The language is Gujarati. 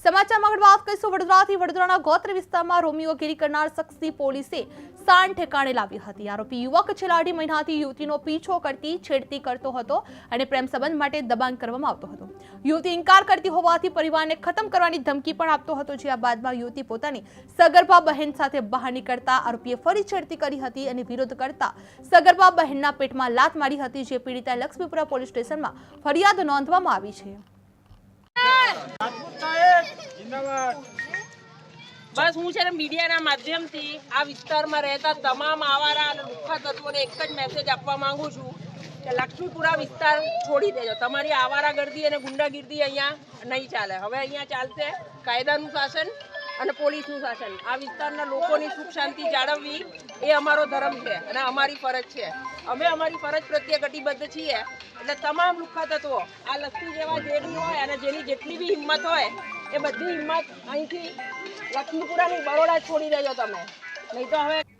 સમાચારમાં આગળ વાત કરીશું વડોદરાથી। વડોદરાના ગોત્ર વિસ્તારમાં રોમિયોગીરી કરનાર શખ્સની પોલીસે સાણ ઠેકાણે લાવી હતી। આરોપી યુવક છેલ્લા 2.5 મહિનાથી યુવતીનો પીછો કરતી છેડતી કરતો હતો અને પ્રેમ સંબંધ માટે દબાણ કરવામાં આવતો હતો। યુવતી ઇનકાર કરતી હોવાથી પરિવારને ખતમ કરવાની ધમકી પણ આપતો હતો। જે બાદમાં યુવતી પોતાની સગર્ભા બહેન સાથે બહાર નીકળતા આરોપીએ ફરી છેડતી કરી હતી અને વિરોધ કરતા સગર્ભા બહેનના પેટમાં લાત મારી હતી। જે પીડિતાએ લક્ષ્મીપુરા પોલીસ સ્ટેશનમાં ફરિયાદ નોંધવામાં આવી છે। बस हूँ है मीडिया माध्यम थी आ विस्तार में रहता तमाम आवारा और लुख्खा तत्वों ने एक ज मैसेज आपवा मांगू छूँ कि लक्ष्मीपुरा विस्तार छोड़ी देजो। तमारी आवारागर्दी और गुंडागिर्दी अहींया नहीं चाले। हवे अहींया चालशे कायदानुं शासन અને પોલીસનું શાસન। આ વિસ્તારના લોકોની સુખ શાંતિ જાળવવી એ અમારો ધર્મ છે અને અમારી ફરજ છે। અમે અમારી ફરજ પ્રત્યે કટિબદ્ધ છીએ। એટલે તમામ લુખ્ખા તત્વો આ લક્ષ્મી જેવા જેડી હોય અને જેની જેટલી બી હિંમત હોય એ બધી હિંમત અહીંથી લક્ષ્મીપુરાની બરોડા છોડી દેજો તમે, નહીં તો હવે